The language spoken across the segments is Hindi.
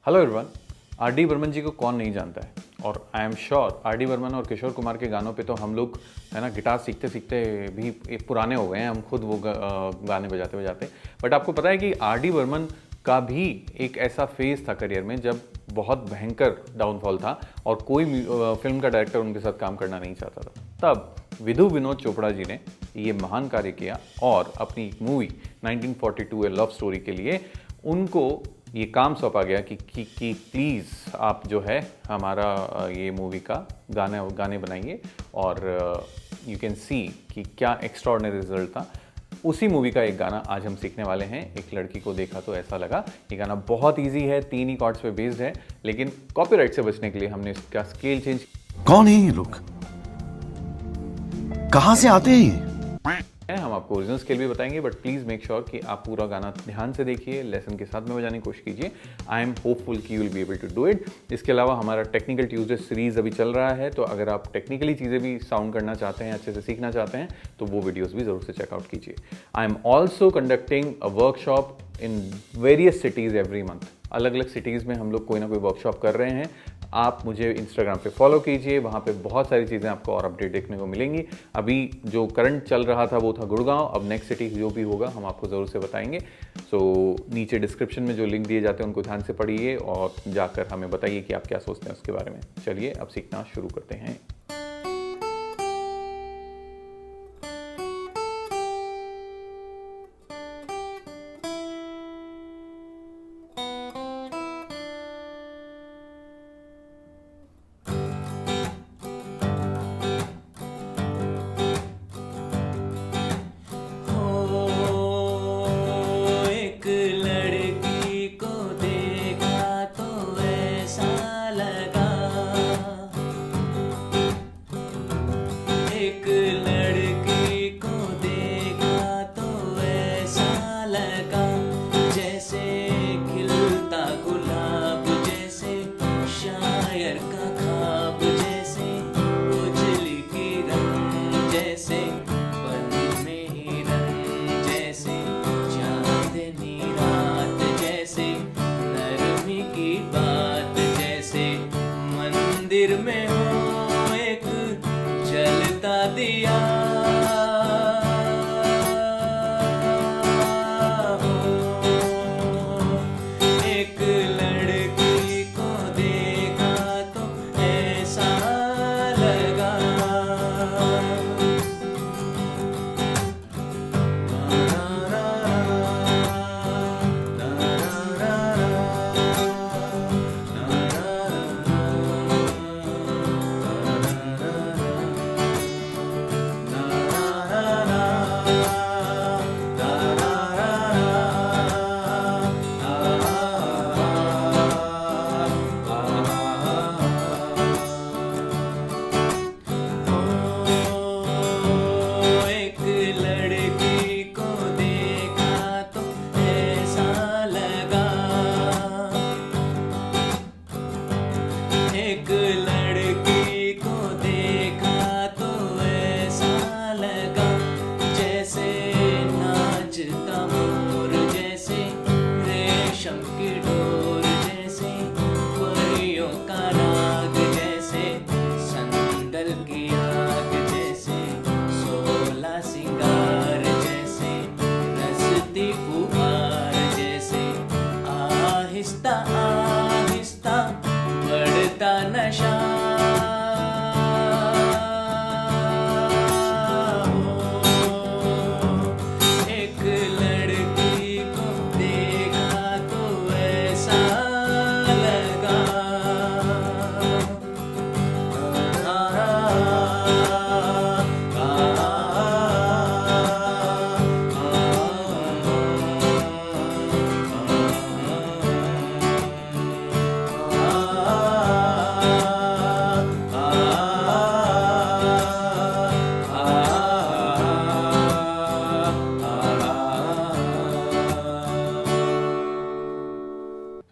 Hello everyone. R D Burman ji को कौन नहीं जानता है, और I am sure R D Burman और किशोर कुमार के गानों पे तो हम लोग है ना गिटार सीखते सीखते भी पुराने हो गए हैं, हम खुद वो गाने बजाते बजाते। बट आपको पता है कि आर डी बर्मन का भी एक ऐसा फेज था करियर में जब बहुत भयंकर डाउनफॉल था और कोई फिल्म का डायरेक्टर उनके साथ काम करना नहीं चाहता था। तब विधु विनोद चोपड़ा जी ने ये महान कार्य किया और अपनी मूवी 1942 ए लव स्टोरी के लिए उनको ये काम सौंपा गया कि प्लीज़ आप जो है हमारा ये मूवी का गाने बनाइए। और यू कैन सी कि क्या एक्स्ट्राऑर्डिनरी रिजल्ट था। उसी मूवी का एक गाना आज हम सीखने वाले हैं। एक लड़की को देखा तो ऐसा लगा। ये गाना बहुत इजी है, 3 ही कॉर्ड्स पे बेस्ड है, लेकिन कॉपीराइट से बचने के लिए हमने इसका स्केल चेंज। कौन है ये लोग, कहां से आते हैं ये? हम आपको ओरिजिनल स्केल भी बताएंगे, बट प्लीज़ मेक श्योर कि आप पूरा गाना ध्यान से देखिए, लेसन के साथ में बजाने की कोशिश कीजिए। आई एम होपफुल कि you will be able to do it. इसके अलावा हमारा टेक्निकल ट्यूजडे सीरीज अभी चल रहा है, तो अगर आप टेक्निकली चीज़ें भी साउंड करना चाहते हैं, अच्छे से सीखना चाहते हैं, तो वो वीडियोज़ भी ज़रूर से चेकआउट कीजिए। I am also conducting a workshop in various cities every month. अलग अलग सिटीज़ में हम लोग कोई ना कोई वर्कशॉप कर रहे हैं। आप मुझे इंस्टाग्राम पे फॉलो कीजिए, वहाँ पे बहुत सारी चीज़ें आपको और अपडेट देखने को मिलेंगी। अभी जो करंट चल रहा था वो था गुड़गांव, अब नेक्स्ट सिटी जो भी होगा हम आपको ज़रूर से बताएंगे। सो नीचे डिस्क्रिप्शन में जो लिंक दिए जाते हैं उनको ध्यान से पढ़िए और जाकर हमें बताइए कि आप क्या सोचते हैं उसके बारे में। चलिए अब सीखना शुरू करते हैं। मंदिर में हो एक जलता दिया, एक लड़की को देखा तो ऐसा लगा। एक लड़की को देखा तो ऐसा लगा जैसे नाचता मोर, जैसे रेशम की डोर, जैसे परियों का राग, जैसे संदल की आग, जैसे 16 सिंगार, जैसे रसती फुहार, जैसे आहिस्ता आहिस्ता बढ़ता नशा। एक लड़की को देखा तो ऐसा लगा।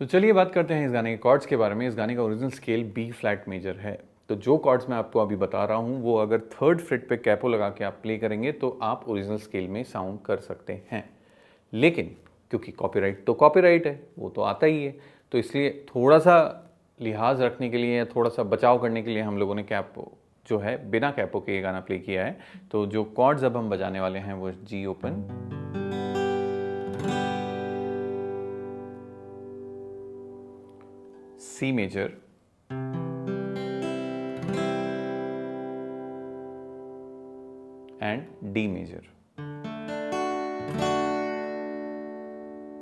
तो चलिए बात करते हैं इस गाने के कॉर्ड्स के बारे में। इस गाने का original scale B flat major है। तो जो कॉर्ड्स मैं आपको अभी बता रहा हूँ वो अगर 3rd फ्रेट पे कैपो लगा के आप प्ले करेंगे तो आप ओरिजिनल स्केल में साउंड कर सकते हैं। लेकिन क्योंकि कॉपीराइट तो कॉपीराइट है, वो तो आता ही है, तो इसलिए थोड़ा सा लिहाज रखने के लिए या थोड़ा सा बचाव करने के लिए हम लोगों ने कैपो जो है बिना कैपो के ये गाना प्ले किया है। तो जो कॉर्ड्स अब हम बजाने वाले हैं वो G open, C major, and D major.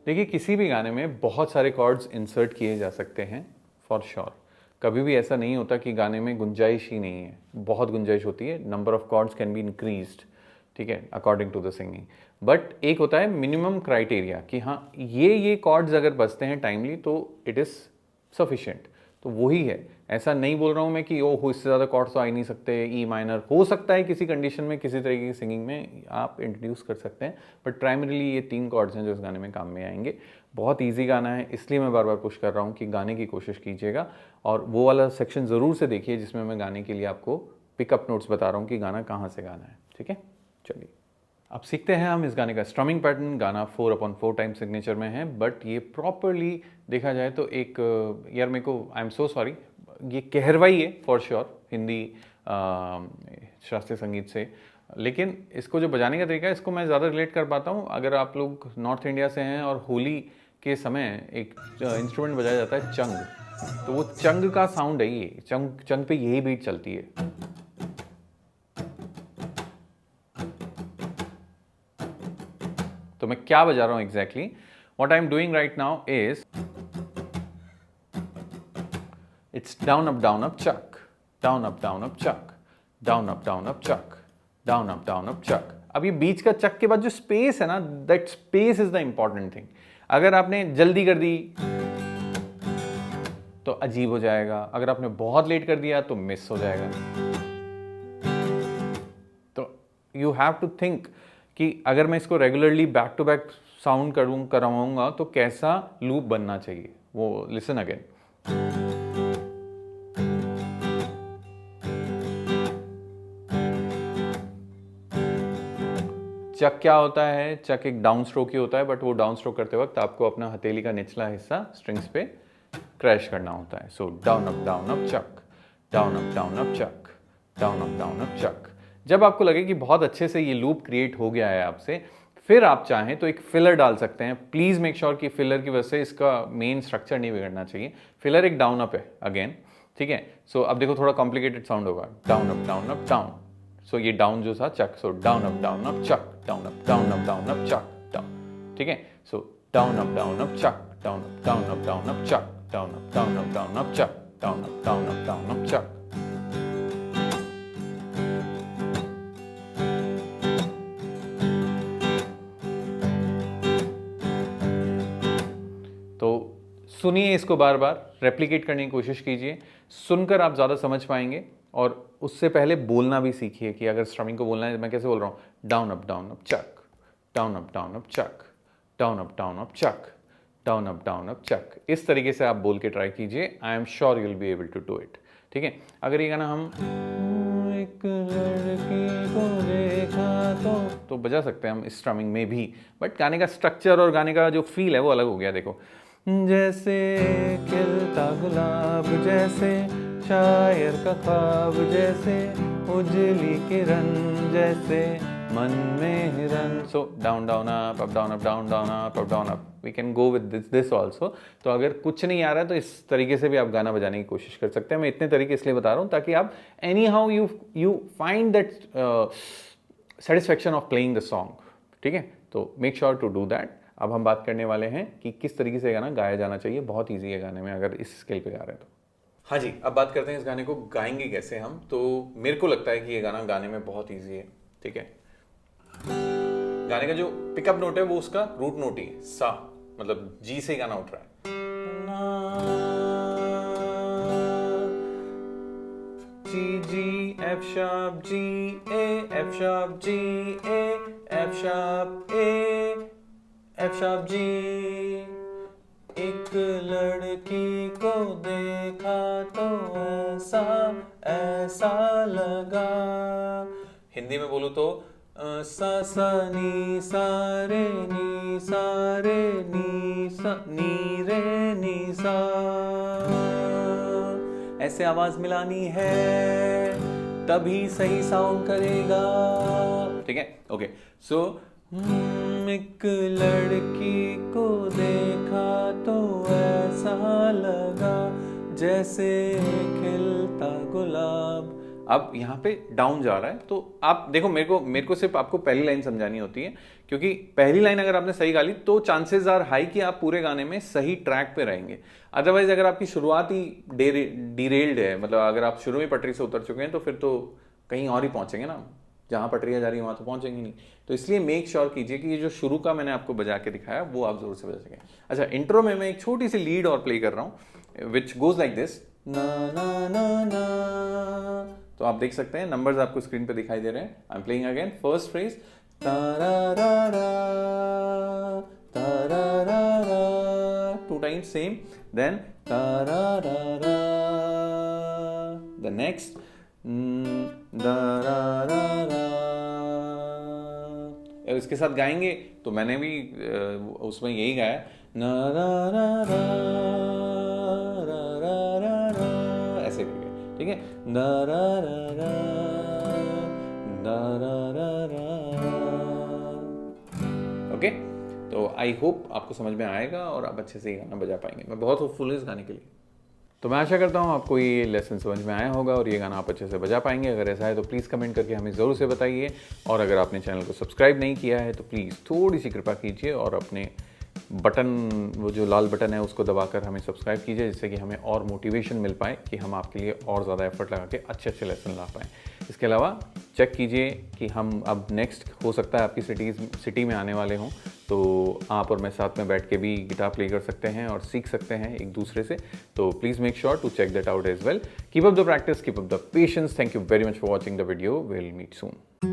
देखिए किसी भी गाने में बहुत सारे कॉर्ड्स इंसर्ट किए जा सकते हैं फॉर श्योर। कभी भी ऐसा नहीं होता कि गाने में गुंजाइश ही नहीं है, बहुत गुंजाइश होती है। Number of chords can be increased, ठीक है, according to the singing. But एक होता है मिनिमम क्राइटेरिया कि हाँ ये कॉर्ड्स अगर बजते हैं टाइमली तो इट इज़ सफिशिएंट, तो वही है। ऐसा नहीं बोल रहा हूँ मैं कि ओह इससे ज़्यादा कॉर्ड्स तो आ ही नहीं सकते। ई माइनर हो सकता है किसी कंडीशन में, किसी तरीके की सिंगिंग में आप इंट्रोड्यूस कर सकते हैं, बट प्राइमरीली ये 3 कॉर्ड्स हैं जो इस गाने में काम में आएंगे। बहुत ईजी गाना है, इसलिए मैं बार बार पुश कर रहा हूँ कि गाने की कोशिश कीजिएगा और वो वाला सेक्शन ज़रूर से देखिए जिसमें मैं गाने के लिए आपको पिकअप नोट्स बता रहा हूँ कि गाना कहाँ से गाना है, ठीक है। चलिए अब सीखते हैं हम इस गाने का स्ट्रमिंग पैटर्न। गाना 4/4 टाइम सिग्नेचर में है, बट ये प्रॉपरली देखा जाए तो एक यार मेरे को आई एम सो सॉरी, ये कहरवाई है फॉर श्योर हिंदी शास्त्रीय संगीत से, लेकिन इसको जो बजाने का तरीका है इसको मैं ज़्यादा रिलेट कर पाता हूँ। अगर आप लोग नॉर्थ इंडिया से हैं और होली के समय एक इंस्ट्रूमेंट बजाया जाता है चंग, तो वो चंग का साउंड है ये। चंग पे यही बीट चलती है। तो मैं क्या बजा रहा हूं exactly, what I am doing right now is it's down up chuck, down up chuck, down up chuck, down up चक। अब ये बीच का चक के बाद जो स्पेस है ना, that space is the important thing. अगर आपने जल्दी कर दी तो अजीब हो जाएगा, अगर आपने बहुत लेट कर दिया तो मिस हो जाएगा। तो यू हैव टू थिंक कि अगर मैं इसको regularly back to back sound करवाऊंगा तो कैसा लूप बनना चाहिए, वो लिसन अगेन। चक क्या होता है, चक एक डाउन स्ट्रोक ही होता है, बट वो डाउन स्ट्रोक करते वक्त आपको अपना हथेली का निचला हिस्सा स्ट्रिंग्स पे क्रैश करना होता है। So down up chuck, down up chuck, down up चक। जब आपको लगे कि बहुत अच्छे से ये लूप क्रिएट हो गया है आपसे, फिर आप चाहें तो एक फिलर डाल सकते हैं। प्लीज़ मेक श्योर कि फिलर की वजह से इसका मेन स्ट्रक्चर नहीं बिगड़ना चाहिए। फिलर एक डाउन अप है अगेन, ठीक है। सो अब देखो थोड़ा कॉम्प्लिकेटेड साउंड होगा, डाउन अप डाउन। सो ये डाउन जो था chuck, so down up chuck, down up chuck, down, ठीक है। So down up chuck, down up chuck, down up chuck, down up chuck. तो सुनिए इसको, बार बार रेप्लिकेट करने की कोशिश कीजिए। सुनकर आप ज़्यादा समझ पाएंगे और उससे पहले बोलना भी सीखिए कि अगर स्ट्रमिंग को बोलना है मैं कैसे बोल रहा हूँ, down up chuck, down up chuck, down up chuck, down up chuck. इस तरीके से आप बोल के ट्राई कीजिए। I am sure you will be able to do it, ठीक है। अगर ये गाना हम एक लड़की को देखा तो बजा सकते हैं हम इस स्ट्रमिंग में भी, बट गाने का स्ट्रक्चर और गाने का जो फील है वो अलग हो गया। देखो, जैसे खिलता गुलाब, जैसे शायर का ख्वाब, जैसे उजली किरण, जैसे मन में हिरन। So down up down up. We can go with this also. तो अगर कुछ नहीं आ रहा है तो इस तरीके से भी आप गाना बजाने की कोशिश कर सकते हैं। मैं इतने तरीके इसलिए बता रहा हूँ ताकि आप anyhow you find that satisfaction of playing the song, ठीक है। तो make sure to do that. अब हम बात करने वाले हैं कि किस तरीके से गाना गाया जाना चाहिए। बहुत ईजी है गाने में अगर इस स्केल पे गा रहे हैं तो। हाँ जी, अब बात करते हैं इस गाने को गाएंगे कैसे हम। तो मेरे को लगता है कि ये गाना गाने में बहुत ईजी है, ठीक है। गाने का जो पिकअप नोट है वो उसका रूट नोट ही है, सा, मतलब जी से गाना उठ रहा है। G G, F sharp G A, F sharp G A, F sharp A, F sharp G. एक लड़की को देखा तो ऐसा ऐसा लगा। हिंदी में बोलूं तो सा सा नी सा रे नी सा नी रे नी सा। ऐसे आवाज मिलानी है तभी सही साउंड करेगा। ठीक है, ओके। सो एक लड़की को देखा तो ऐसा लगा जैसे खिलता गुलाब। अब यहाँ पे डाउन जा रहा है, तो आप देखो, मेरे को सिर्फ आपको पहली लाइन समझानी होती है, क्योंकि पहली लाइन अगर आपने सही गा ली तो चांसेस आर हाई कि आप पूरे गाने में सही ट्रैक पे रहेंगे। अदरवाइज अगर आपकी शुरुआत ही डिरेल्ड है, मतलब अगर आप शुरू में पटरी से उतर चुके हैं तो फिर तो कहीं और ही पहुंचेंगे ना, जहां पटरियां जा रही है वहां तो पहुंचेंगे नहीं। तो इसलिए मेक श्योर कीजिए कि ये जो शुरू का मैंने आपको बजा के दिखाया वो आप जरूर से बजा सकें। अच्छा, इंट्रो में मैं एक छोटी सी लीड और प्ले कर रहा हूँ विच गोज लाइक दिस, ना ना ना ना। तो आप देख सकते हैं नंबर्स आपको स्क्रीन पे दिखाई दे रहे हैं। I am playing again first phrase, two times same, then the next इसके साथ गाएंगे तो मैंने भी उसमें यही गाया, ना रा रा रा रा रा रा रा, ऐसे करके। ठीक है, ना रा रा रा ना रा रा रा। ओके, तो आई होप आपको समझ में आएगा और आप अच्छे से ये गाना बजा पाएंगे। मैं बहुत होपफुल हूँ इस गाने के लिए। तो मैं आशा करता हूँ आपको ये लेसन समझ में आया होगा और ये गाना आप अच्छे से बजा पाएंगे। अगर ऐसा है तो प्लीज़ कमेंट करके हमें ज़रूर से बताइए, और अगर आपने चैनल को सब्सक्राइब नहीं किया है तो प्लीज़ थोड़ी सी कृपा कीजिए और अपने बटन, वो जो लाल बटन है उसको दबाकर हमें सब्सक्राइब कीजिए, जिससे कि हमें और मोटिवेशन मिल पाए कि हम आपके लिए और ज़्यादा एफर्ट लगा के अच्छे अच्छे लेसन ला पाएँ। इसके अलावा चेक कीजिए कि हम अब नेक्स्ट हो सकता है आपकी सिटी में आने वाले हों, तो आप और मैं साथ में बैठ के भी गिटार प्ले कर सकते हैं और सीख सकते हैं एक दूसरे से। तो please make sure to check that out as well. Keep up the practice, keep up the patience. Thank you very much for watching the video. Will meet soon.